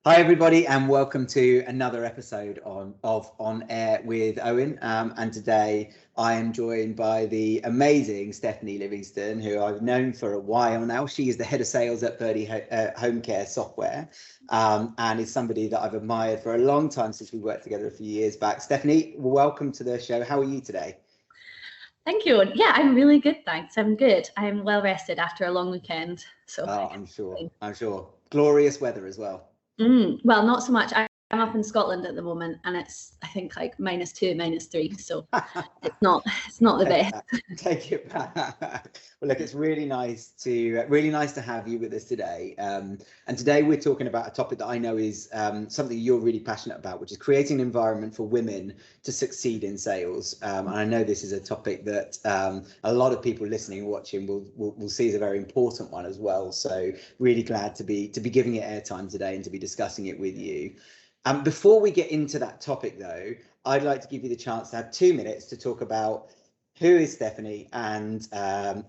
Hi everybody, and welcome to another episode of On Air with Owen. And today I am joined by the amazing Stephanie Livingston, who I've known for a while now. She is the head of sales at Birdie Home Care Software, and is somebody that I've admired for a long time since we worked together a few years back. Stephanie, welcome to the show. How are you today? Thank you. Yeah, I'm really good, thanks. I'm good. I'm well rested after a long weekend. So I'm sure. Glorious weather as well. Well, not so much. I'm up in Scotland at the moment, and it's I think like -2, -3. So it's not the best. Take it back. Well, look, it's really nice to have you with us today. And today we're talking about a topic that I know is something you're really passionate about, which is creating an environment for women to succeed in sales. And I know this is a topic that a lot of people listening and watching will see as a very important one as well. So really glad to be giving it airtime today and to be discussing it with you. Before we get into that topic, though, I'd like to give you the chance to have 2 minutes to talk about who is Stephanie and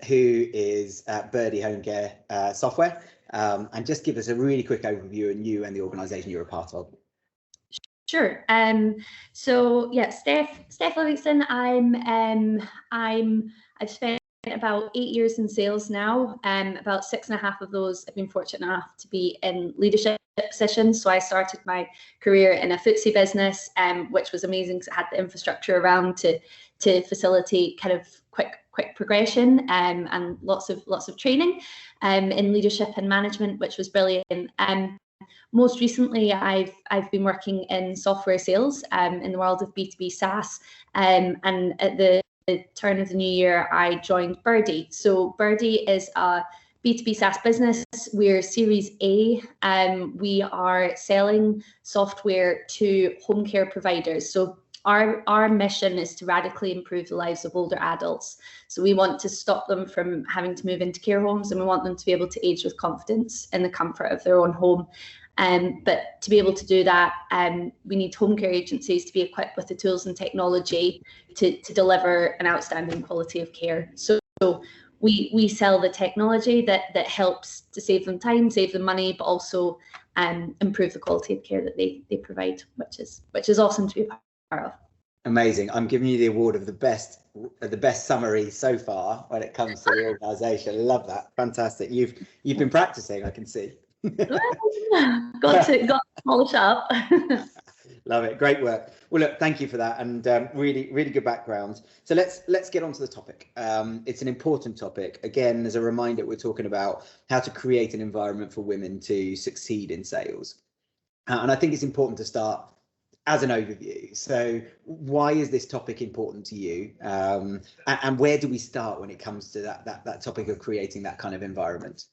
who is Birdie Home Care Software, and just give us a really quick overview of you and the organisation you're a part of. Sure. So yeah, Steph Livingston. I've spent about 8 years in sales now. About 6.5 of those I've been fortunate enough to be in leadership positions. So I started my career in a FTSE business, which was amazing because it had the infrastructure around to facilitate kind of quick progression, and lots of training in leadership and management, which was brilliant. Most recently, I've been working in software sales in the world of B2B SaaS, and at the turn of the new year, I joined Birdie. So Birdie is a B2B SaaS business. We're Series A. We are selling software to home care providers. So our mission is to radically improve the lives of older adults. So we want to stop them from having to move into care homes, and we want them to be able to age with confidence in the comfort of their own home. But to be able to do that, we need home care agencies to be equipped with the tools and technology to deliver an outstanding quality of care. So we sell the technology that helps to save them time, save them money, but also improve the quality of care that they provide, which is awesome to be part of. Amazing. I'm giving you the award of the best summary so far when it comes to the organisation. Love that. Fantastic. You've been practicing, I can see. got to polish up. Love it. Great work. Well, look, thank you for that, and really good background. So let's get on to the topic. It's an important topic. Again, as a reminder, we're talking about how to create an environment for women to succeed in sales. And I think it's important to start as an overview. So why is this topic important to you? And where do we start when it comes to that topic of creating that kind of environment?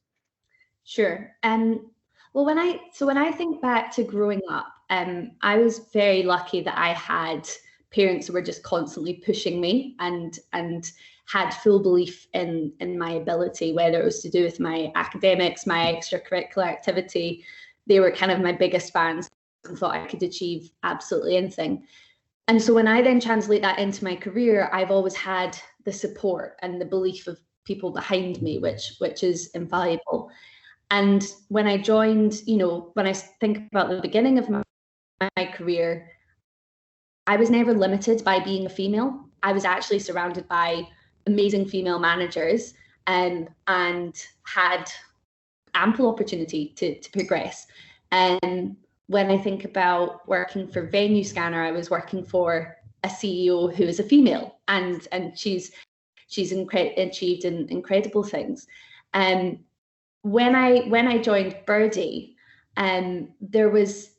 Sure. Well, when I think back to growing up, I was very lucky that I had parents who were just constantly pushing me and had full belief in my ability, whether it was to do with my academics, my extracurricular activity. They were kind of my biggest fans and thought I could achieve absolutely anything. And so when I then translate that into my career, I've always had the support and the belief of people behind me, which is invaluable. And when I joined, when I think about the beginning of my career, I was never limited by being a female. I was actually surrounded by amazing female managers, and had ample opportunity to progress. And when I think about working for Venue Scanner, I was working for a CEO who is a female, and she's achieved incredible things. When I joined Birdie, there was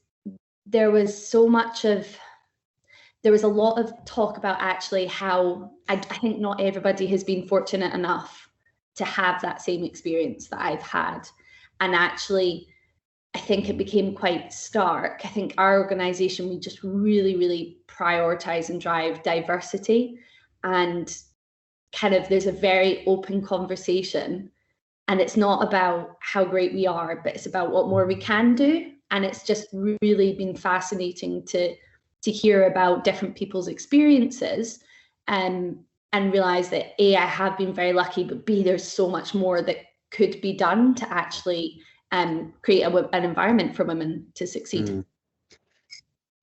a lot of talk about actually how I think not everybody has been fortunate enough to have that same experience that I've had. And actually, I think it became quite stark. I think our organization, we just really, really prioritize and drive diversity, and kind of there's a very open conversation. And it's not about how great we are, but it's about what more we can do. And it's just really been fascinating to hear about different people's experiences, and realize that A, I have been very lucky, but B, there's so much more that could be done to actually create an environment for women to succeed.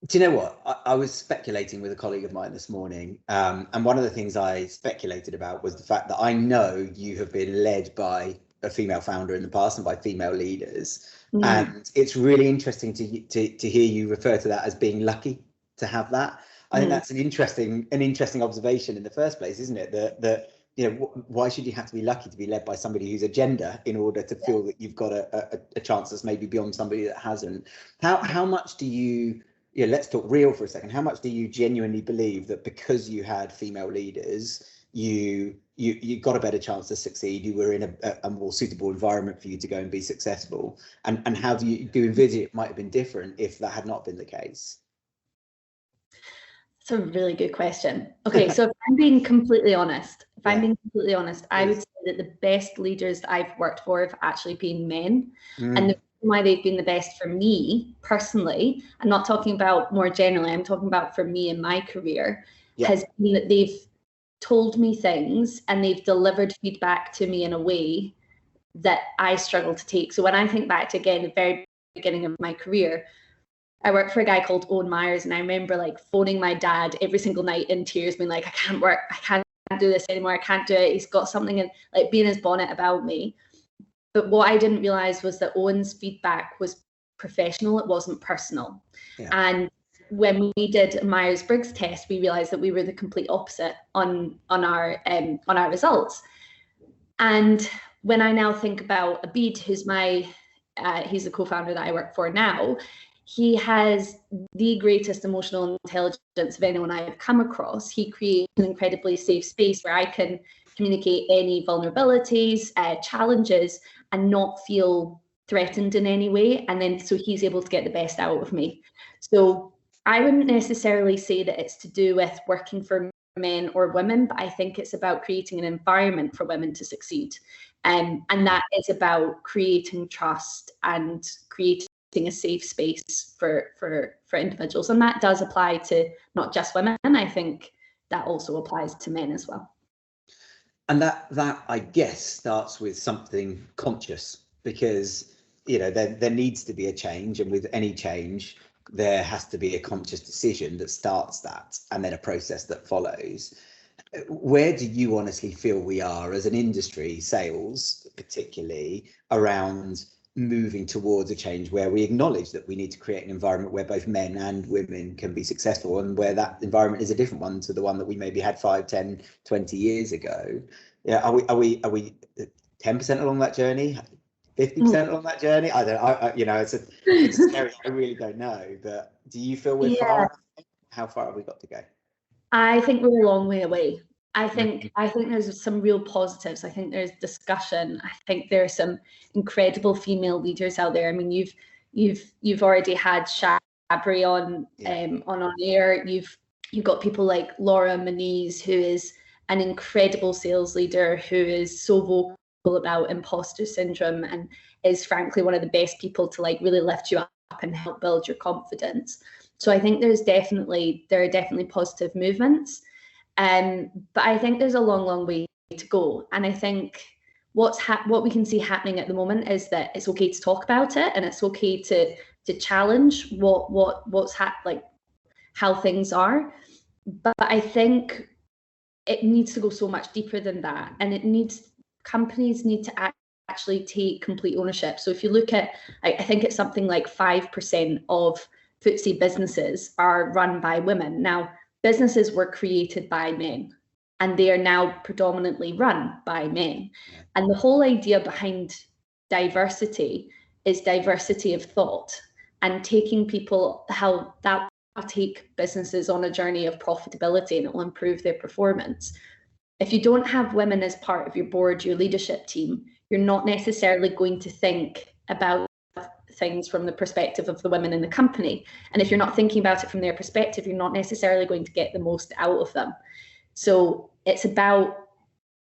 Do you know what? I was speculating with a colleague of mine this morning, and one of the things I speculated about was the fact that I know you have been led by a female founder in the past and by female leaders, and it's really interesting to hear you refer to that as being lucky to have that. I think that's an interesting observation in the first place, isn't it? That you know, why should you have to be lucky to be led by somebody who's a gender in order to feel that you've got a chance that's maybe beyond somebody that hasn't? How much do you? Yeah, let's talk real for a second. How much do you genuinely believe that because you had female leaders, you got a better chance to succeed? You were in a more suitable environment for you to go and be successful. And how do you envisage it might have been different if that had not been the case? It's a really good question. Okay, so if I'm being completely honest, I would say that the best leaders that I've worked for have actually been men, and why they've been the best for me personally, I'm not talking about more generally, I'm talking about for me in my career, has been that they've told me things and they've delivered feedback to me in a way that I struggle to take. So when I think back to, again, the very beginning of my career, I worked for a guy called Owen Myers, and I remember like phoning my dad every single night in tears, being like, I can't work, I can't do this anymore, I can't do it, he's got something in, like, being his bonnet about me. But what I didn't realize was that Owen's feedback was professional, it wasn't personal. And when we did a Myers-Briggs test, we realized that we were the complete opposite on our results. And when I now think about Abid, who's he's the co-founder that I work for now, he has the greatest emotional intelligence of anyone I've come across. He creates an incredibly safe space where I can communicate any vulnerabilities, challenges, and not feel threatened in any way. And then so he's able to get the best out of me. So I wouldn't necessarily say that it's to do with working for men or women, but I think it's about creating an environment for women to succeed. And that is about creating trust and creating a safe space for individuals. And that does apply to not just women. I think that also applies to men as well. And that I guess starts with something conscious, because you know there needs to be a change, and with any change there has to be a conscious decision that starts that, and then a process that follows. Where do you honestly feel we are as an industry, sales particularly, around moving towards a change where we acknowledge that we need to create an environment where both men and women can be successful, and where that environment is a different one to the one that we maybe had 5, 10, 20 years ago? Yeah, are we 10% along that journey, 50% along that journey? I don't, you know, it's scary. I really don't know, but do you feel we're far? How far have we got to go? I think we're a long way away. I think there's some real positives. I think there's discussion. I think there are some incredible female leaders out there. I mean, you've already had Shabri on air. You've got people like Laura Moniz, who is an incredible sales leader, who is so vocal about imposter syndrome and is frankly one of the best people to like really lift you up and help build your confidence. So I think there are definitely positive movements. But I think there's a long way to go. And I think what we can see happening at the moment is that it's okay to talk about it, and it's okay to challenge like how things are. But I think it needs to go so much deeper than that, and companies need to actually take complete ownership. So if you look at, I think it's something like 5% of FTSE businesses are run by women. Now, businesses were created by men, and they are now predominantly run by men. And the whole idea behind diversity is diversity of thought, and taking people, how that will take businesses on a journey of profitability, and it will improve their performance. If you don't have women as part of your board, your leadership team, you're not necessarily going to think about things from the perspective of the women in the company. And if you're not thinking about it from their perspective, you're not necessarily going to get the most out of them. So it's about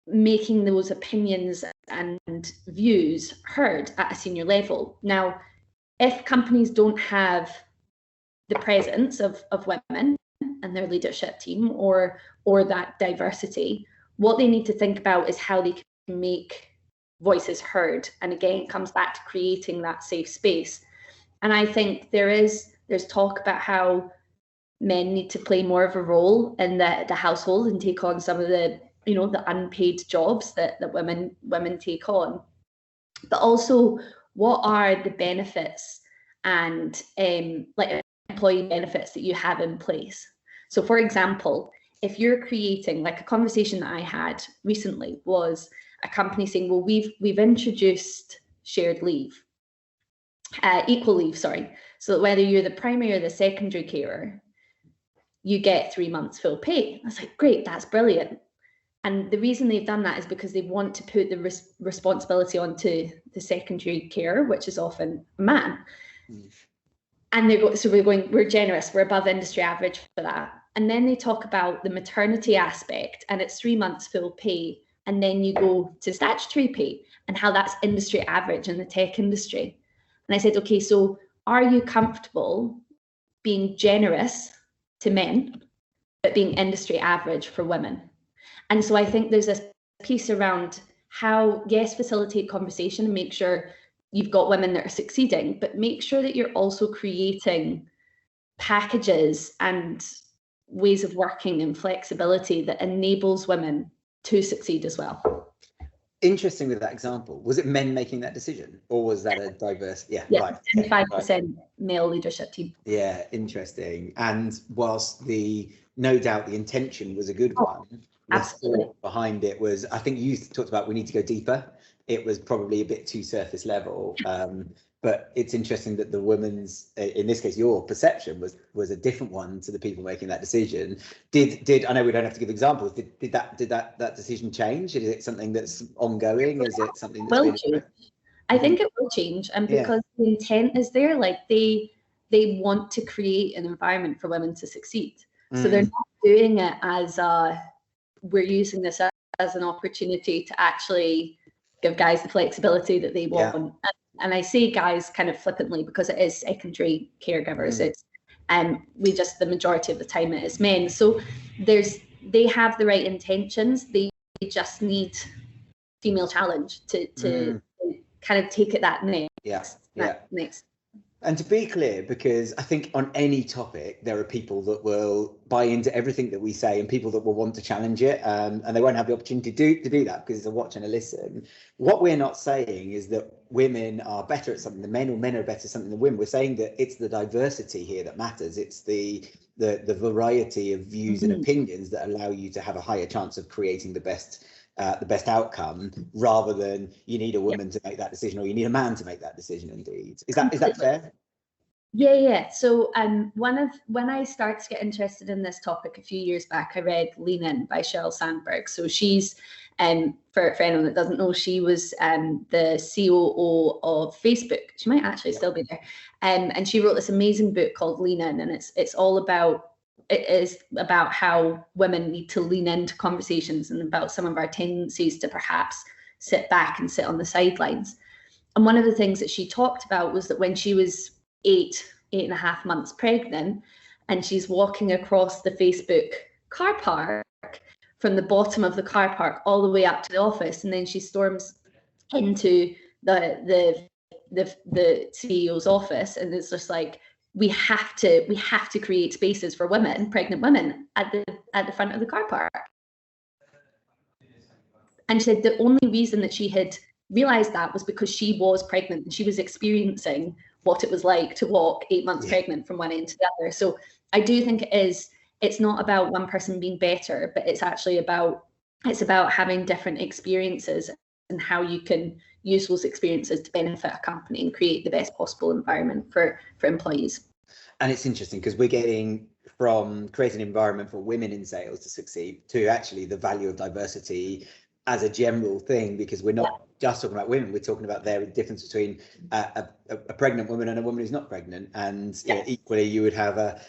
making those opinions and views heard at a senior level. Now, if companies don't have the presence of women and their leadership team or that diversity, what they need to think about is how they can make voices heard. And again, it comes back to creating that safe space. And I think there's talk about how men need to play more of a role in the household and take on some of the, you know, the unpaid jobs that women take on. But also, what are the benefits and like employee benefits that you have in place? So for example, if you're creating, like a conversation that I had recently was a company saying, well, we've introduced shared leave, equal leave, sorry. So that whether you're the primary or the secondary carer, you get 3 months full pay. I was like, great, that's brilliant. And the reason they've done that is because they want to put the responsibility onto the secondary carer, which is often a man. And we're generous, we're above industry average for that. And then they talk about the maternity aspect, and it's 3 months full pay. And then you go to statutory pay and how that's industry average in the tech industry. And I said, okay, so are you comfortable being generous to men, but being industry average for women? And so I think there's this piece around how, yes, facilitate conversation and make sure you've got women that are succeeding, but make sure that you're also creating packages and ways of working and flexibility that enables women to succeed as well. Interesting with that example. Was it men making that decision, or was that a diverse? Yeah, right. 75% male leadership team. Yeah, interesting. And whilst no doubt the intention was a good one, the thought behind it was, I think you talked about we need to go deeper. It was probably a bit too surface level. But it's interesting that the woman's, in this case, your perception was a different one to the people making that decision. Did I know we don't have to give examples? Did that decision change? Is it something that's ongoing? Is it something that's will change? I think it will change, and because the intent is there, like they want to create an environment for women to succeed. So they're not doing it as we're using this as an opportunity to actually give guys the flexibility that they want. And I say guys kind of flippantly because it is secondary caregivers. It's the majority of the time it is men. So they have the right intentions. They just need female challenge to kind of take it that next. Next. And to be clear, because I think on any topic, there are people that will buy into everything that we say and people that will want to challenge it, and they won't have the opportunity to do that because it's a watch and a listen. What we're not saying is that women are better at something than men, or men are better at something than women. We're saying that it's the diversity here that matters. It's the variety of views and opinions that allow you to have a higher chance of creating the best outcome, rather than you need a woman to make that decision or you need a man to make that decision. Indeed, is that fair? Yeah. So when I started to get interested in this topic a few years back, I read Lean In by Sheryl Sandberg. So she's for anyone that doesn't know, she was the COO of Facebook. She might actually still be there, and she wrote this amazing book called Lean In, and it's all about. It is about how women need to lean into conversations and about some of our tendencies to perhaps sit back and sit on the sidelines. And one of the things that she talked about was that when she was 8.5 months pregnant, and she's walking across the Facebook car park from the bottom of the car park all the way up to the office, and then she storms into the CEO's office, and it's just like, we have to create spaces for women, pregnant women, at the front of the car park. And she said the only reason that she had realized that was because she was pregnant and she was experiencing what it was like to walk 8 months pregnant from one end to the other. So I do think it's not about one person being better, but it's about having different experiences and how you can use those experiences to benefit a company and create the best possible environment for employees. And it's interesting because we're getting from creating an environment for women in sales to succeed to actually the value of diversity as a general thing, because we're not just talking about women, we're talking about the difference between a pregnant woman and a woman who's not pregnant. And you know, equally, you would have a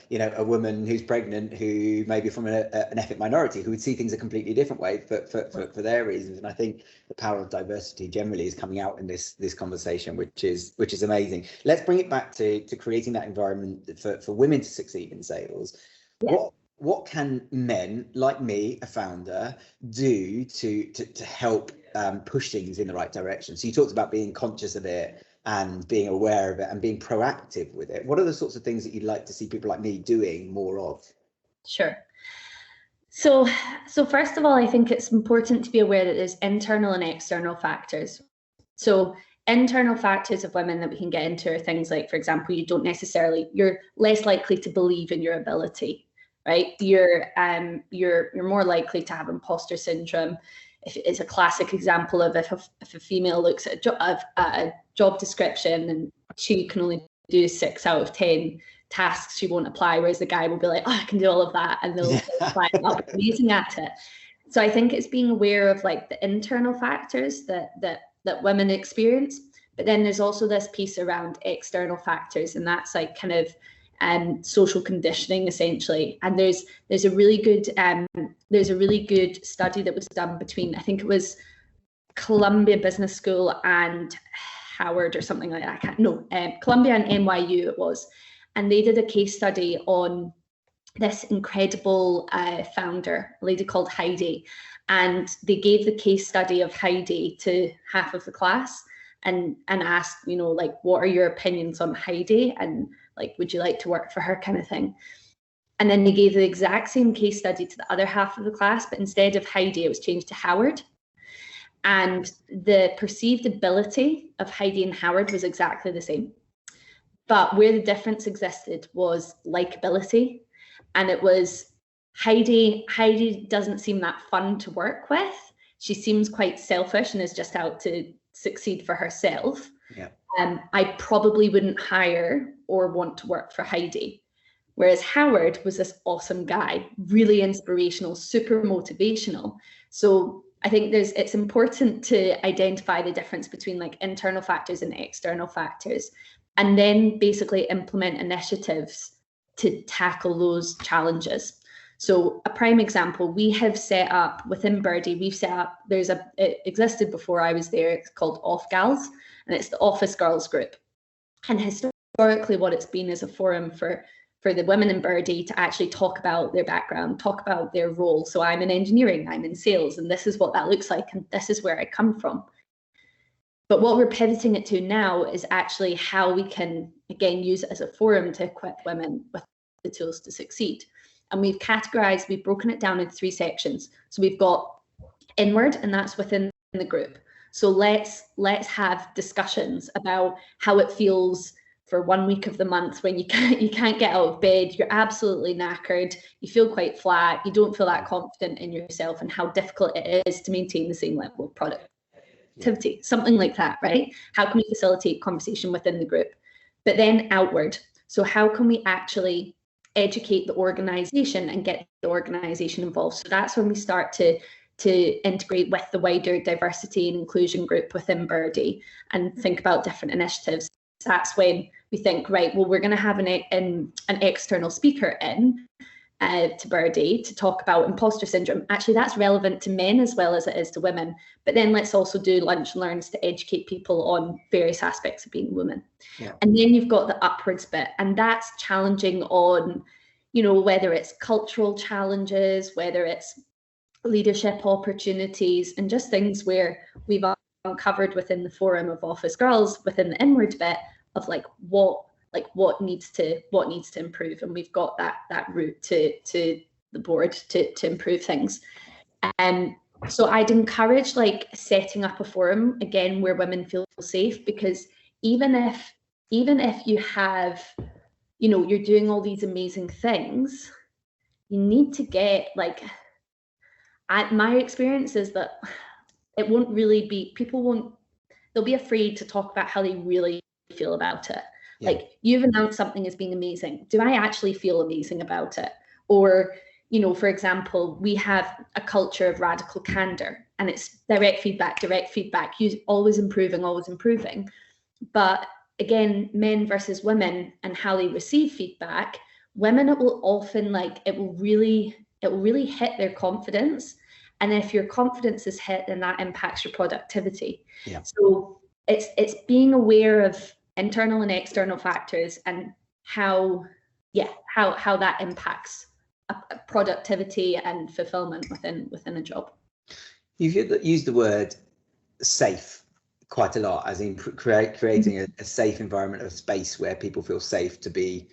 woman who's pregnant who may be from an ethnic minority who would see things a completely different way for their reasons. And I think the power of diversity generally is coming out in this conversation, which is amazing. Let's bring it back to creating that environment for women to succeed in sales. What can men like me, a founder, do to help push things in the right direction. So you talked about being conscious of it and being aware of it and being proactive with it. What are the sorts of things that you'd like to see people like me doing more of? Sure. So first of all, I think it's important to be aware that there's internal and external factors. So internal factors of women that we can get into are things like, for example, you're less likely to believe in your ability, right? You're more likely to have imposter syndrome. If it's a classic example of if a female looks at a job description and she can only do 6 out of 10 tasks, she won't apply, whereas the guy will be like, oh, I can do all of that, and they'll apply and they'll be amazing at it. So I think it's being aware of like the internal factors that women experience, but then there's also this piece around external factors, and that's like kind of social conditioning essentially. And there's a really good study that was done between, I think it was Columbia Business School and Howard or something like that. Columbia and NYU it was, and they did a case study on this incredible founder, a lady called Heidi, and they gave the case study of Heidi to half of the class and asked, like, what are your opinions on Heidi, and like, would you like to work for her, kind of thing. And then they gave the exact same case study to the other half of the class, but instead of Heidi, it was changed to Howard. And the perceived ability of Heidi and Howard was exactly the same. But where the difference existed was likability. And it was Heidi doesn't seem that fun to work with. She seems quite selfish and is just out to succeed for herself. Yeah. I probably wouldn't hire or want to work for Heidi. Whereas Howard was this awesome guy, really inspirational, super motivational. So I think it's important to identify the difference between like internal factors and external factors, and then basically implement initiatives to tackle those challenges. So a prime example, we have set up within Birdie, it existed before I was there, it's called Off Gals, and it's the Office Girls group. And historically what it's been is a forum for the women in Birdie to actually talk about their background, talk about their role. So I'm in engineering, I'm in sales, and this is what that looks like, and this is where I come from. But what we're pivoting it to now is actually how we can, again, use it as a forum to equip women with the tools to succeed. And we've broken it down into 3 sections. So we've got inward, and that's within the group. So let's have discussions about how it feels for 1 week of the month when you can't get out of bed, you're absolutely knackered, you feel quite flat, you don't feel that confident in yourself, and how difficult it is to maintain the same level of productivity, something like that, right? How can we facilitate conversation within the group? But then outward. So how can we actually educate the organization and get the organization involved? So that's when we start to integrate with the wider diversity and inclusion group within Birdie and think about different initiatives. That's when we think, right, well, we're going to have an external speaker in to Birdie to talk about imposter syndrome. Actually, that's relevant to men as well as it is to women. But then let's also do lunch and learns to educate people on various aspects of being a woman. Yeah. And then you've got the upwards bit, and that's challenging on, whether it's cultural challenges, whether it's leadership opportunities, and just things where we've uncovered within the forum of Office Girls within the inward bit of what needs to improve, and we've got that route to the board to improve things. So I'd encourage like setting up a forum again where women feel safe, because even if you have, you're doing all these amazing things, you need to get my experience is that it won't really be, they'll be afraid to talk about how they really feel about it. Yeah. Like, you've announced something as being amazing. Do I actually feel amazing about it? Or, for example, we have a culture of radical candor, and it's direct feedback, you always improving. But again, men versus women and how they receive feedback, women, it will often it will really hit their confidence. And if your confidence is hit, then that impacts your productivity. Yeah. So it's being aware of internal and external factors and how that impacts productivity and fulfillment within a job. You've used the word safe quite a lot, as in creating a safe environment, a space where people feel safe to be,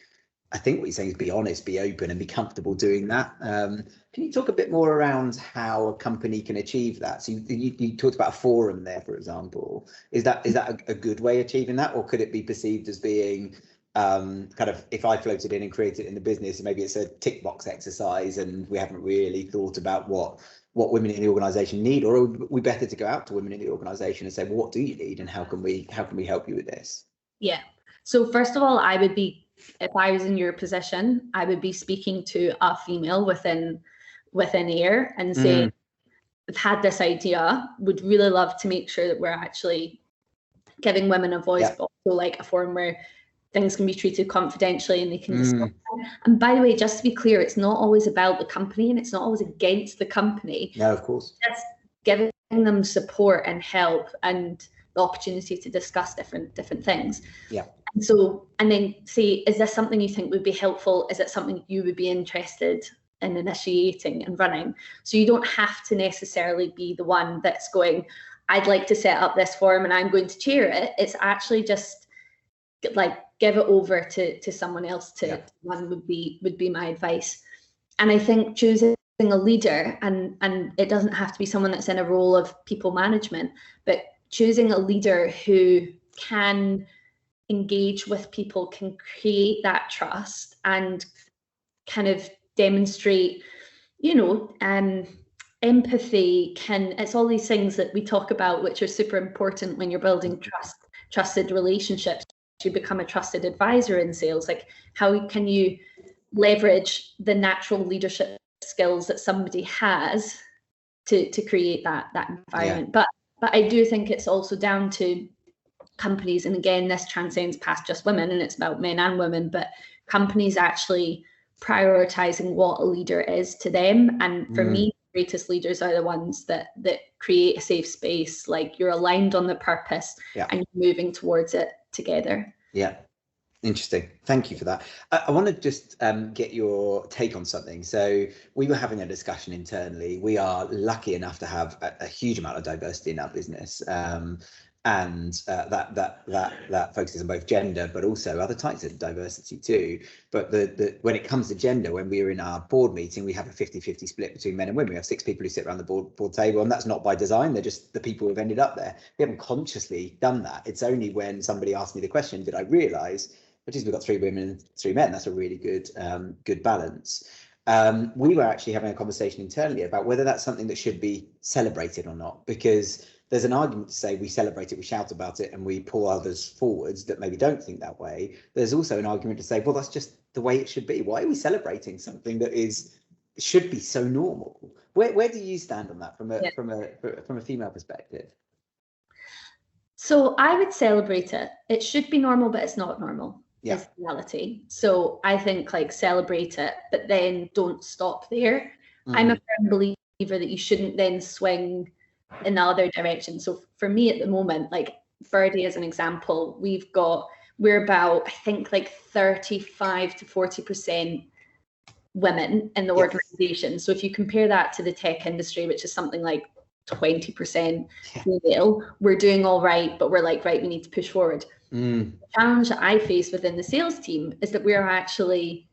I think what you're saying is be honest, be open, and be comfortable doing that. Can you talk a bit more around how a company can achieve that? So you talked about a forum there, for example. Is that a good way of achieving that, or could it be perceived as being kind of, if I floated in and created it in the business, maybe it's a tick box exercise and we haven't really thought about what women in the organisation need, or are we better to go out to women in the organisation and say, well, what do you need and how can we help you with this? Yeah. So first of all, I would be, if I was in your position, I would be speaking to a female within AIR and saying, I've had this idea, would really love to make sure that we're actually giving women a voice, but also like a forum where things can be treated confidentially and they can discuss them. And by the way, just to be clear, it's not always about the company and it's not always against the company. No, of course. Just giving them support and help and the opportunity to discuss different things. Yeah. And so, and then say, is this something you think would be helpful? Is it something you would be interested in initiating and running? So you don't have to necessarily be the one that's going, I'd like to set up this forum and I'm going to chair it. It's actually just like, give it over to someone else to run would be my advice. And I think choosing a leader, and it doesn't have to be someone that's in a role of people management, but choosing a leader who can engage with people, can create that trust and kind of demonstrate, empathy, it's all these things that we talk about, which are super important when you're building trusted relationships. You become a trusted advisor in sales. Like, how can you leverage the natural leadership skills that somebody has to create that environment? But I do think it's also down to companies, and again, this transcends past just women, and it's about men and women, but companies actually prioritizing what a leader is to them. And for me, the greatest leaders are the ones that create a safe space, like you're aligned on the purpose and you're moving towards it together. Yeah, interesting. Thank you for that. I want to just get your take on something. So we were having a discussion internally. We are lucky enough to have a huge amount of diversity in our business, and that focuses on both gender, but also other types of diversity too. But when it comes to gender, when we were in our board meeting, we have a 50-50 split between men and women. We have 6 people who sit around the board table, and that's not by design. They're just the people who've ended up there. We haven't consciously done that. It's only when somebody asked me the question did I realise, which is we've got 3 women and 3 men. That's a really good balance. We were actually having a conversation internally about whether that's something that should be celebrated or not, because there's an argument to say we celebrate it, we shout about it, and we pull others forwards that maybe don't think that way. There's also an argument to say, well, that's just the way it should be. Why are we celebrating something that should be so normal? Where do you stand on that from a female perspective? So I would celebrate it. It should be normal, but it's not normal. Yeah. Is the reality. So I think like celebrate it, but then don't stop there. I'm a firm believer that you shouldn't then swing in the other direction. So for me at the moment, like Birdie as an example, we're about, I think like 35 to 40% women in the organization. So if you compare that to the tech industry, which is something like 20% female, we're doing all right, but we're like, right, we need to push forward. The challenge that I face within the sales team is that we're actually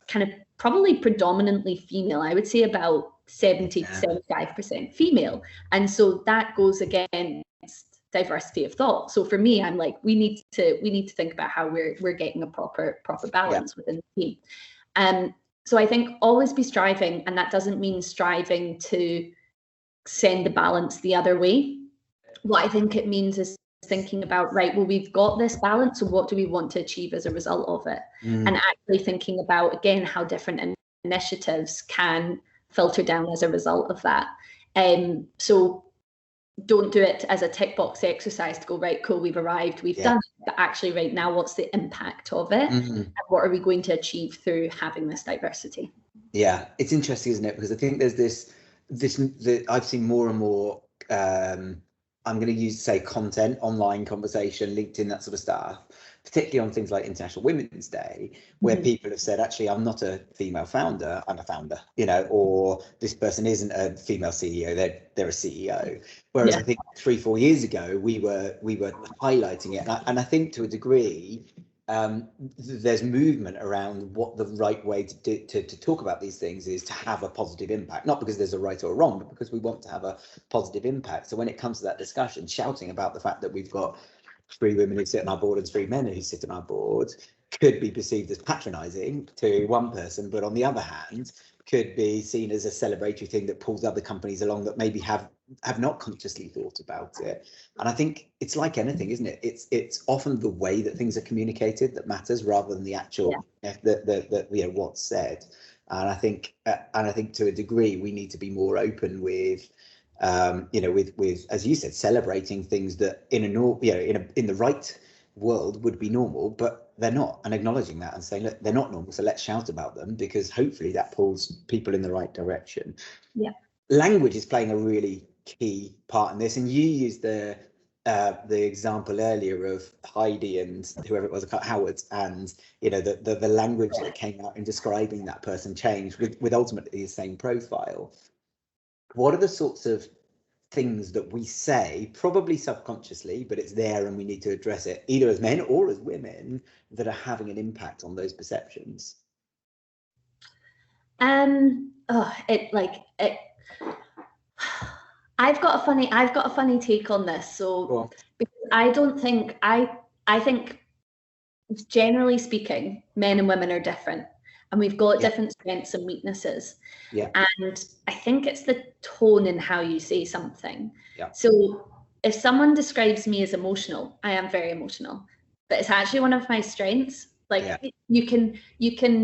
kind of probably predominantly female. I would say about 70 to 75% female. And so that goes against diversity of thought. So for me, I'm like, we need to think about how we're getting a proper balance within the team. So I think always be striving, and that doesn't mean striving to send the balance the other way. What I think it means is thinking about, right, well, we've got this balance, so what do we want to achieve as a result of it? And actually thinking about, again, how different initiatives can filter down as a result of that. So don't do it as a tick box exercise to go, right, cool, we've arrived, we've done it, but actually right now, what's the impact of it? And what are we going to achieve through having this diversity? Yeah, it's interesting, isn't it? Because I think there's this I've seen more and more I'm going to use, say, content, online conversation, LinkedIn, that sort of stuff, particularly on things like International Women's Day, where people have said, actually, I'm not a female founder, I'm a founder, or this person isn't a female CEO, they're a CEO. Whereas I think 3-4 years ago, we were highlighting it. And I think to a degree, there's movement around what the right way to talk about these things is, to have a positive impact, not because there's a right or a wrong, but because we want to have a positive impact. So when it comes to that discussion, shouting about the fact that we've got 3 women who sit on our board and 3 men who sit on our board could be perceived as patronizing to one person, but on the other hand could be seen as a celebratory thing that pulls other companies along that maybe have not consciously thought about it. And I think it's like anything, isn't it? It's often the way that things are communicated that matters, rather than the actual what's said. And I think to a degree we need to be more open with with, as you said, celebrating things that in the right world would be normal, but they're not, and acknowledging that and saying, look, they're not normal, so let's shout about them, because hopefully that pulls people in the right direction. Language is playing a really key part in this, and you used the example earlier of Heidi and whoever it was, Howard, and the language that came out in describing that person changed with ultimately the same profile. What are the sorts of things that we say, probably subconsciously, but it's there and we need to address it, either as men or as women, that are having an impact on those perceptions? I've got a funny take on this. So because I think generally speaking, men and women are different, and we've got different strengths and weaknesses. And I think it's the tone in how you say something. So if someone describes me as emotional, I am very emotional, but it's actually one of my strengths. You can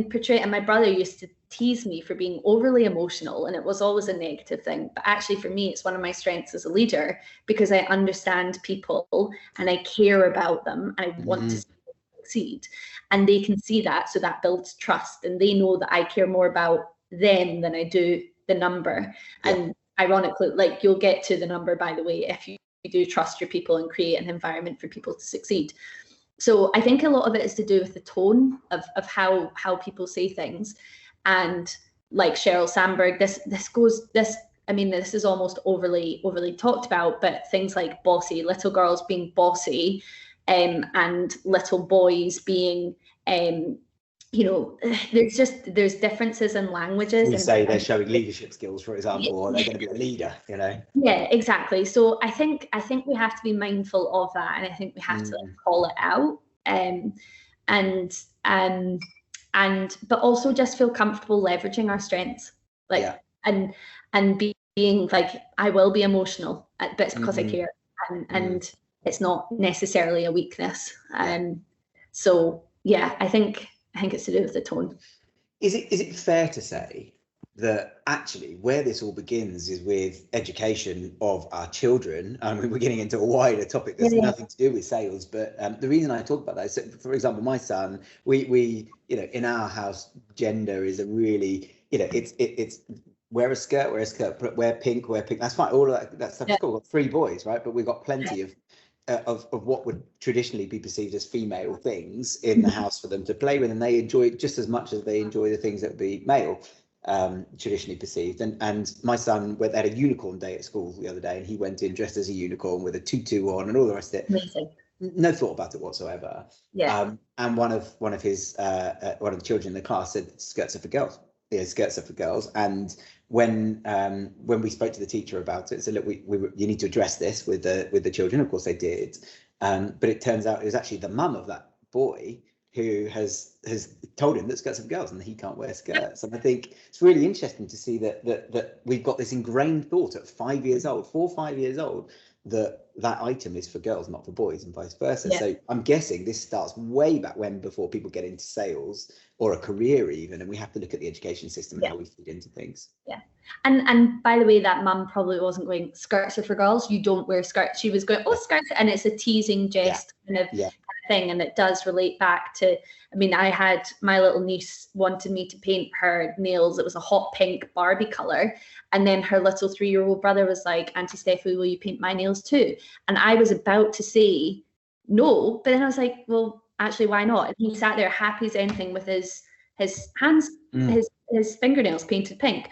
portray it, and my brother used to tease me for being overly emotional, and it was always a negative thing. But actually for me, it's one of my strengths as a leader, because I understand people and I care about them and I want to see them succeed, and they can see that, so that builds trust, and they know that I care more about them than I do the number. And ironically, you'll get to the number, by the way, if you do trust your people and create an environment for people to succeed. So I think a lot of it is to do with the tone of how people say things. And like Sheryl Sandberg, this is almost overly talked about, but things like bossy, little girls being bossy, and little boys being there's differences in languages. You say they're showing leadership skills, for example, or they're going to be a leader, Yeah, exactly. So I think we have to be mindful of that, and I think we have to call it out, but also just feel comfortable leveraging our strengths, and being like, I will be emotional, but it's because I care, and it's not necessarily a weakness. So yeah, I think it's to do with the tone. Is it fair to say that actually where this all begins is with education of our children? I mean, we're getting into a wider topic that's nothing to do with sales, but the reason I talk about that is, for example, my son, we in our house, gender is a really, it's wear a skirt, wear pink, that's fine, all of that stuff is cool. We've got 3 boys, right? But we've got plenty of what would traditionally be perceived as female things in the house for them to play with, and they enjoy it just as much as they enjoy the things that would be male traditionally perceived. And my son had a unicorn day at school the other day, and he went in dressed as a unicorn with a tutu on and all the rest of it. Amazing. No thought about it whatsoever. And one of the children in the class said, skirts are for girls. Skirts are for girls. And when we spoke to the teacher about it, said, look, you need to address this with the children. Of course they did, but it turns out it was actually the mum of that boy who has told him that skirts are for girls and that he can't wear skirts. And I think it's really interesting to see that we've got this ingrained thought at 5 years old, 4 or 5 years old, that item is for girls, not for boys, and vice versa. So I'm guessing this starts way back when, before people get into sales or a career even, and we have to look at the education system and how we feed into things. And by the way, that mum probably wasn't going, skirts are for girls, you don't wear skirts. She was going, oh, skirts, and it's a teasing jest kind of thing, and it does relate back to, I mean, I had my little niece wanted me to paint her nails. It was a hot pink Barbie color. And then her little 3-year-old brother was like, Auntie Stephanie, will you paint my nails too? And I was about to say no, but then I was like, well, actually, why not? And he sat there happy as anything with his hands, his fingernails painted pink.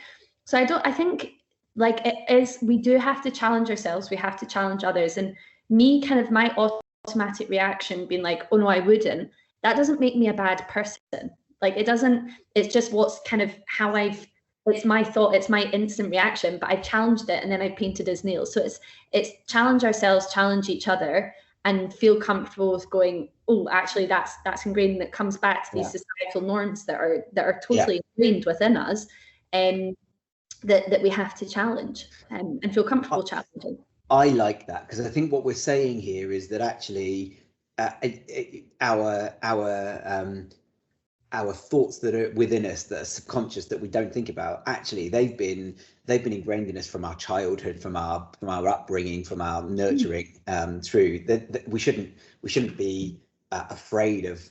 So I think like it is, we do have to challenge ourselves. We have to challenge others. And me, kind of my automatic reaction being like, oh no, I wouldn't. That doesn't make me a bad person. Like it doesn't, it's just what's kind of how it's my thought, it's my instant reaction, but I challenged it and then I painted his nails. So it's challenge ourselves, challenge each other, and feel comfortable with going, oh, actually that's ingrained. That comes back to these societal norms that are totally ingrained within us, and that we have to challenge and feel comfortable challenging. I like that, because I think what we're saying here is that actually our thoughts that are within us, that are subconscious, that we don't think about, actually they've been ingrained in us from our childhood, from our upbringing, from our nurturing, through that we shouldn't be afraid of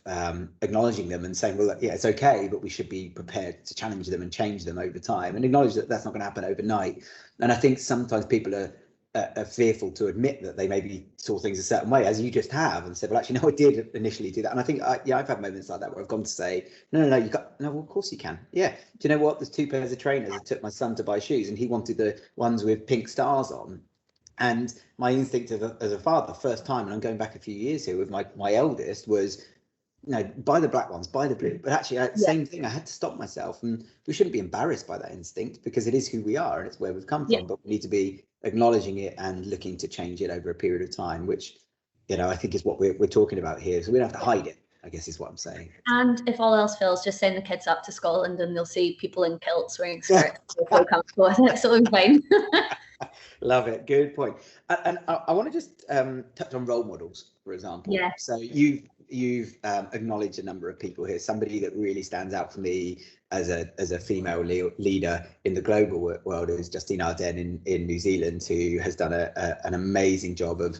acknowledging them and saying, well, yeah, it's okay, but we should be prepared to challenge them and change them over time, and acknowledge that that's not going to happen overnight. And I think sometimes people are fearful to admit that they maybe saw things a certain way, as you just have, and said, well, actually, no, I did initially do that. And I think, I've had moments like that where I've gone to say, no, well, of course you can. Yeah. Do you know what? There's 2 pairs of trainers. I took my son to buy shoes and he wanted the ones with pink stars on. And my instinct as a father, first time, and I'm going back a few years here with my eldest, was, buy the black ones, buy the blue. But actually, same thing, I had to stop myself, and we shouldn't be embarrassed by that instinct, because it is who we are and it's where we've come from. But we need to be acknowledging it and looking to change it over a period of time, which, I think is what we're talking about here. So we don't have to hide it, I guess is what I'm saying. And if all else fails, just send the kids up to Scotland and they'll see people in kilts wearing skirts. So comfortable with it, so it's fine. Love it. Good point. And I want to just touch on role models, for example. Yeah. So you've acknowledged a number of people here. Somebody that really stands out for me as a female leader in the global world is Justine Ardern in New Zealand, who has done an amazing job of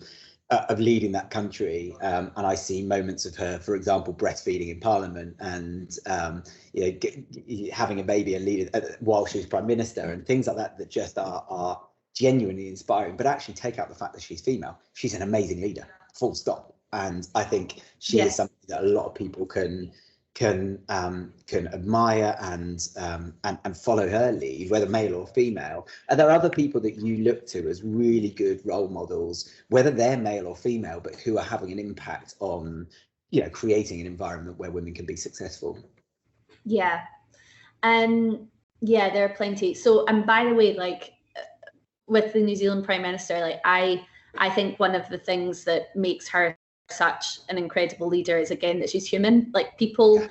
leading that country. And I see moments of her, for example, breastfeeding in Parliament, and having a baby and leading while she was Prime Minister, and things like that just are genuinely inspiring. But actually, take out the fact that she's female, she's an amazing leader, full stop. And I think she is something that a lot of people can admire and follow her lead, whether male or female. Are there other people that you look to as really good role models, whether they're male or female, but who are having an impact on, creating an environment where women can be successful? Yeah, there are plenty. So, and by the way, like with the New Zealand Prime Minister, like I think one of the things that makes her such an incredible leader is, again, that she's human. Like people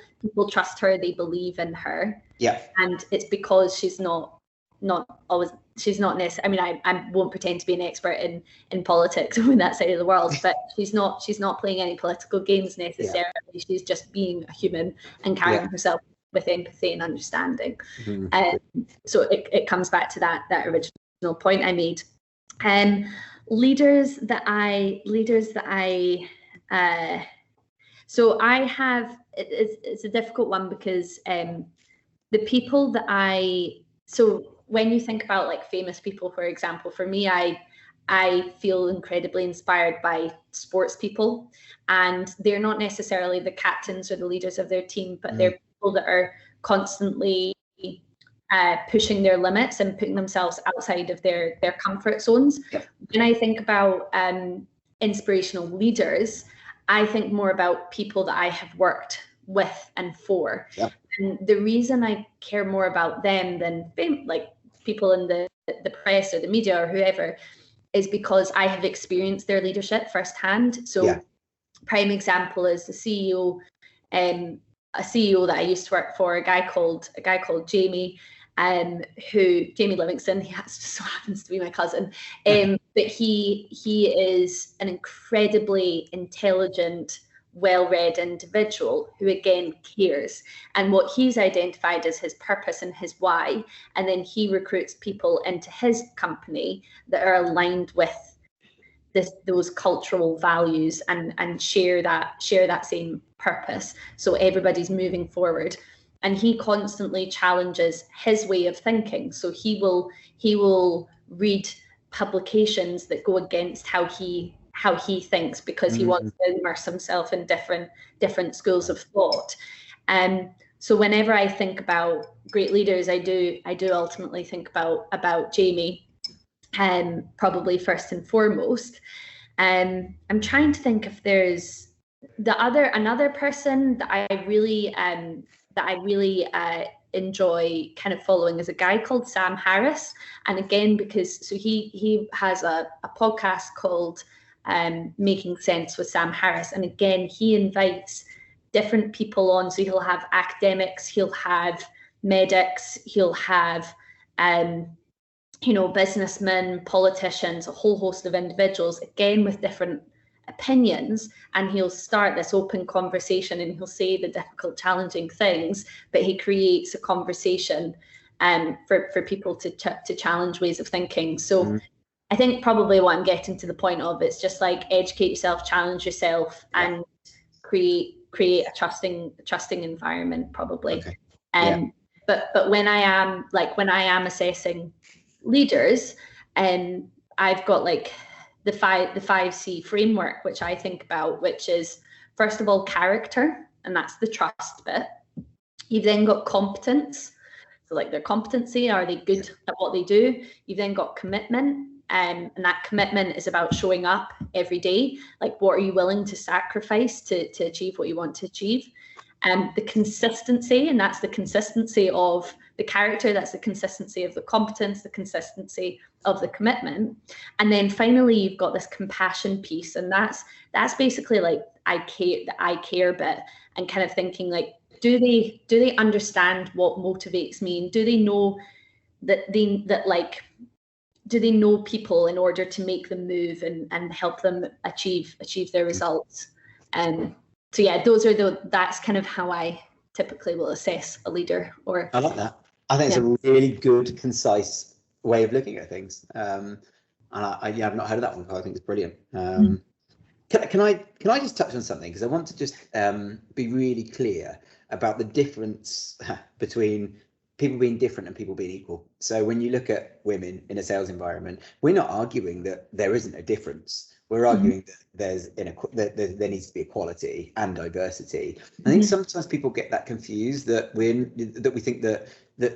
trust her, they believe in her. Yeah. And it's because she's not always, she's not necessarily, I mean, I won't pretend to be an expert in politics on that side of the world, but she's not playing any political games necessarily. Yeah. She's just being a human and carrying herself with empathy and understanding. Mm-hmm. So it comes back to that original point I made. Leaders that I so I have, it's a difficult one, because the people that so when you think about like famous people, for example, for me, I feel incredibly inspired by sports people, and they're not necessarily the captains or the leaders of their team, but they're people that are constantly pushing their limits and putting themselves outside of their comfort zones. Yep. When I think about inspirational leaders, I think more about people that I have worked with and for. Yep. And the reason I care more about them than like people in the press or the media or whoever is because I have experienced their leadership firsthand. So prime example is the CEO, a CEO that I used to work for, a guy called Jamie, Jamie Livingston. He so happens to be my cousin, but he is an incredibly intelligent, well-read individual who again cares, and what he's identified as his purpose and his why, and then he recruits people into his company that are aligned with those cultural values and share that same purpose, so everybody's moving forward. And he constantly challenges his way of thinking. So he will read publications that go against how he thinks, because he wants to immerse himself in different schools of thought. So whenever I think about great leaders, I do ultimately think about Jamie, probably first and foremost. I'm trying to think if there's another person that I really enjoy kind of following, is a guy called Sam Harris. And again, because he has a podcast called Making Sense with Sam Harris, and again, he invites different people on. So he'll have academics, he'll have medics, he'll have businessmen, politicians, a whole host of individuals, again with different opinions, and he'll start this open conversation, and he'll say the difficult, challenging things, but he creates a conversation for people to challenge ways of thinking. So I think probably what I'm getting to the point of, it's just like educate yourself, challenge yourself, and create a trusting environment, probably. Okay. But when I am assessing leaders, I've got like the 5C framework, which I think about, which is, first of all, character, and that's the trust bit. You've then got competence, so like their competency, are they good at what they do? You've then got commitment, and that commitment is about showing up every day. Like, what are you willing to sacrifice to achieve what you want to achieve? The consistency, and that's the consistency of the character, that's the consistency of the competence, the consistency of the commitment. And then finally, you've got this compassion piece, and that's basically like the I care bit, and kind of thinking like, do they understand what motivates me? And do they know do they know people in order to make them move and help them achieve their results? So yeah, that's kind of how I typically will assess a leader. Or I like that. I think it's a really good, concise way of looking at things. And I've not heard of that one before. I think it's brilliant. Can I just touch on something, because I want to just be really clear about the difference between people being different and people being equal. So when you look at women in a sales environment, we're not arguing that there isn't a difference. We're arguing that there needs to be equality and diversity. I think sometimes people get that confused, that we think that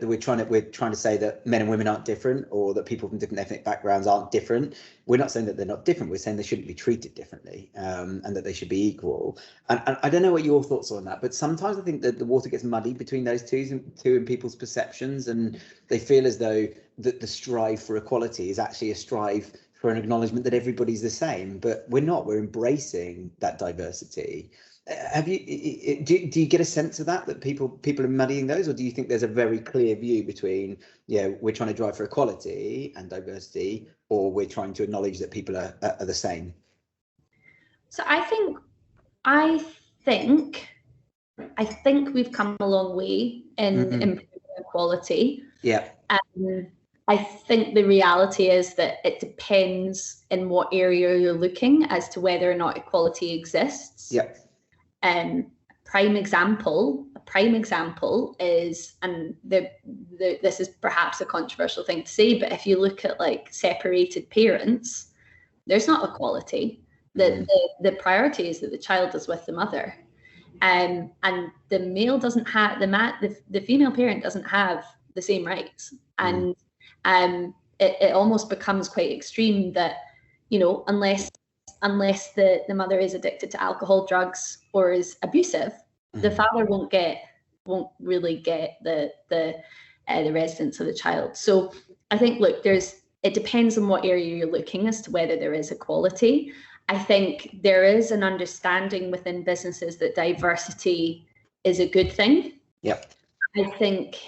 we're trying to say that men and women aren't different, or that people from different ethnic backgrounds aren't different. We're not saying that they're not different. We're saying they shouldn't be treated differently, and that they should be equal. And I don't know what your thoughts are on that, but sometimes I think that the water gets muddy between those two in people's perceptions, and they feel as though that the strive for equality is actually a strive for an acknowledgement that everybody's the same, but we're not. We're embracing that diversity. Do you get a sense of that people are muddying those, or do you think there's a very clear view between, we're trying to drive for equality and diversity, or we're trying to acknowledge that people are the same? So I think we've come a long way in improving equality. Yeah. I think the reality is that it depends in what area you're looking as to whether or not equality exists. Yeah. A prime example is, and this is perhaps a controversial thing to say, but if you look at like separated parents, there's not equality. The priority is that the child is with the mother, and the male doesn't have the female parent doesn't have the same rights, and it almost becomes quite extreme that, unless the mother is addicted to alcohol, drugs, or is abusive, the father won't really get the residence of the child. So I think, look, it depends on what area you're looking as to whether there is equality. I think there is an understanding within businesses that diversity is a good thing. Yep. I think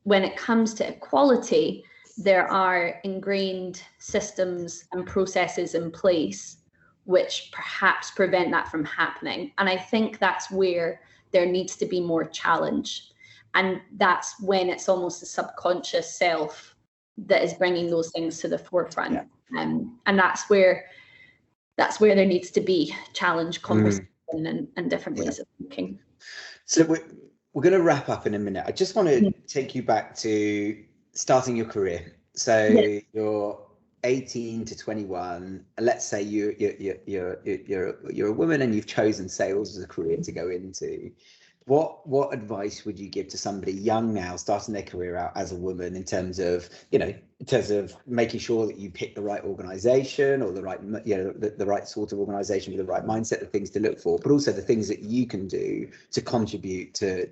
when it comes to equality, there are ingrained systems and processes in place which perhaps prevent that from happening. And I think that's where there needs to be more challenge. And that's when it's almost a subconscious self that is bringing those things to the forefront. Yeah. And that's where there needs to be challenge, conversation, and different ways of thinking. So we're going to wrap up in a minute. I just want to take you back to starting your career. So you're 18 to 21. Let's say you're a woman and you've chosen sales as a career to go into. What advice would you give to somebody young now, starting their career out as a woman, in terms of making sure that you pick the right organization, or the right, the right sort of organization with the right mindset, the things to look for, but also the things that you can do to contribute to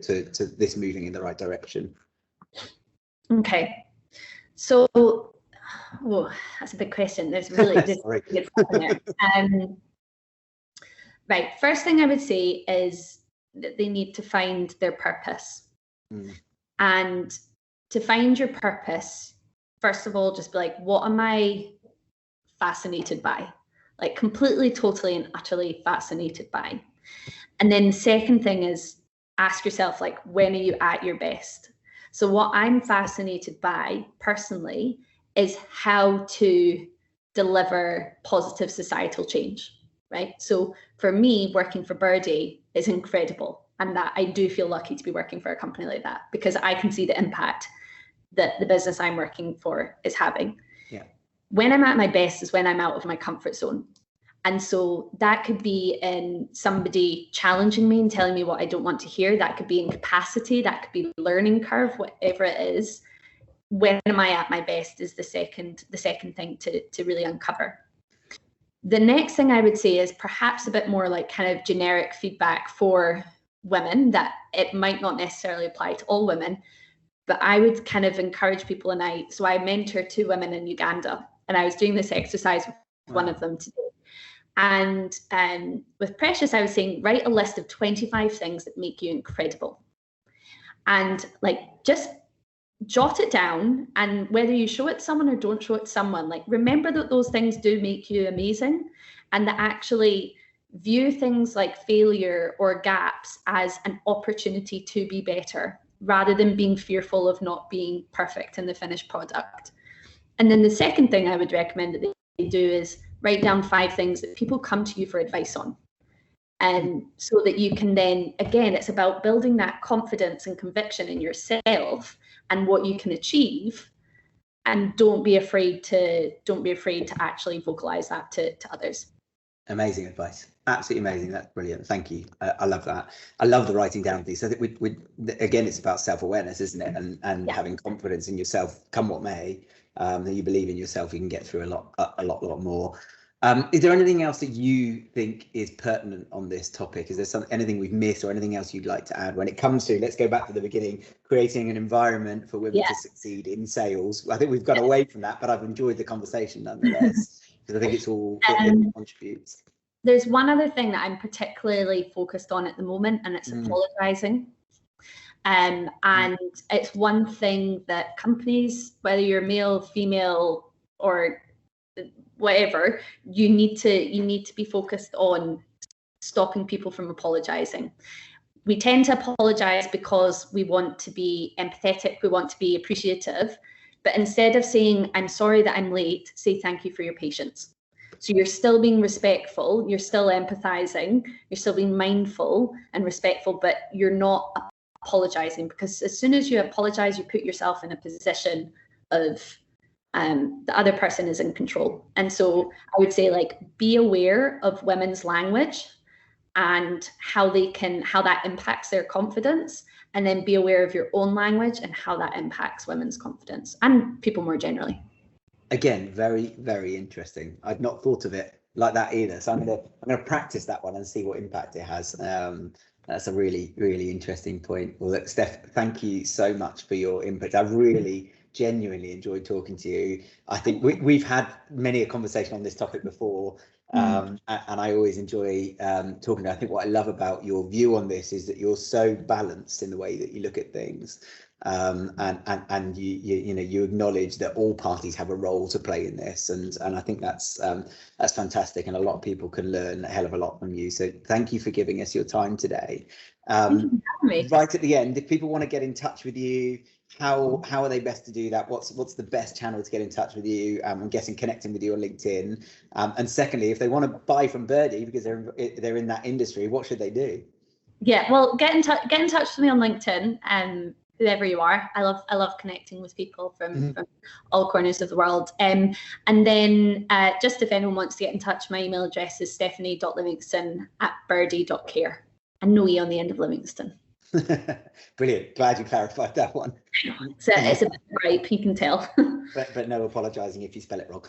this moving in the right direction? Okay, so that's a big question. There's really good stuff in there. Right, first thing I would say is that they need to find their purpose. And to find your purpose, first of all, just be like, what am I fascinated by? Like completely, totally, and utterly fascinated by. And then the second thing is ask yourself, like, when are you at your best? So what I'm fascinated by personally is how to deliver positive societal change, right? So for me, working for Birdie is incredible. And that I do feel lucky to be working for a company like that, because I can see the impact that the business I'm working for is having. Yeah. When I'm at my best is when I'm out of my comfort zone. And so that could be in somebody challenging me and telling me what I don't want to hear. That could be in capacity. That could be learning curve, whatever it is. When am I at my best is the second thing to really uncover. The next thing I would say is perhaps a bit more like kind of generic feedback for women, that it might not necessarily apply to all women, but I would kind of encourage people. And I mentor 2 women in Uganda, and I was doing this exercise with one of them today. And with Precious, I was saying, write a list of 25 things that make you incredible. And like, just jot it down, and whether you show it to someone or don't show it to someone, like, remember that those things do make you amazing, and that actually view things like failure or gaps as an opportunity to be better, rather than being fearful of not being perfect in the finished product. And then the second thing I would recommend that they do is write down 5 things that people come to you for advice on. And so that you can then, again, it's about building that confidence and conviction in yourself and what you can achieve. And don't be afraid to actually vocalize that to others. Amazing advice. Absolutely amazing. That's brilliant. Thank you. I love that. I love the writing down of these. I think again, it's about self-awareness, isn't it? And having confidence in yourself, come what may. That you believe in yourself, you can get through a lot more. Is there anything else that you think is pertinent on this topic? Is there anything we've missed, or anything else you'd like to add when it comes to, let's go back to the beginning, creating an environment for women to succeed in sales? I think we've gone away from that, but I've enjoyed the conversation nonetheless, because I think it's all it contributes. There's one other thing that I'm particularly focused on at the moment, and it's apologizing. And it's one thing that companies, whether you're male, female, or whatever, you need to be focused on stopping people from apologizing. We tend to apologize because we want to be empathetic, we want to be appreciative, but instead of saying, I'm sorry that I'm late, say thank you for your patience. So you're still being respectful, you're still empathizing, you're still being mindful and respectful, but you're not apologizing, because as soon as you apologize, you put yourself in a position of the other person is in control. And so I would say, like, be aware of women's language and how that impacts their confidence, and then be aware of your own language and how that impacts women's confidence and people more generally. Again, very, very interesting. I'd not thought of it like that either. So I'm gonna practice that one and see what impact it has. That's a really, really interesting point. Well, look, Steph, thank you so much for your input. I really genuinely enjoyed talking to you. I think we've had many a conversation on this topic before, and I always enjoy talking to you. I think what I love about your view on this is that you're so balanced in the way that you look at things, and you acknowledge that all parties have a role to play in this, and I think that's fantastic, and a lot of people can learn a hell of a lot from you. So thank you for giving us your time today. Right at the end, if people want to get in touch with you, how are they best to do that? What's the best channel to get in touch with you? I'm guessing connecting with you on LinkedIn. And secondly, if they want to buy from Birdie because they're in that industry, what should they do? Yeah, well, get in touch with me on LinkedIn. Whoever you are, I love connecting with people from all corners of the world. And then just if anyone wants to get in touch, my email address is stephanie.livingston@birdie.care, and no E on the end of Livingston. Brilliant. Glad you clarified that one. It's a bit ripe, you can tell. but no apologising if you spell it wrong.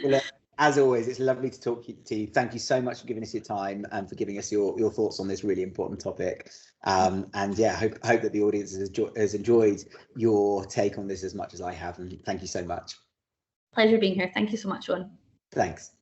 Well, as always, it's lovely to talk to you. Thank you so much for giving us your time and for giving us your thoughts on this really important topic. And yeah, hope that the audience has enjoyed your take on this as much as I have. And thank you so much. Pleasure being here. Thank you so much, Owen. Thanks.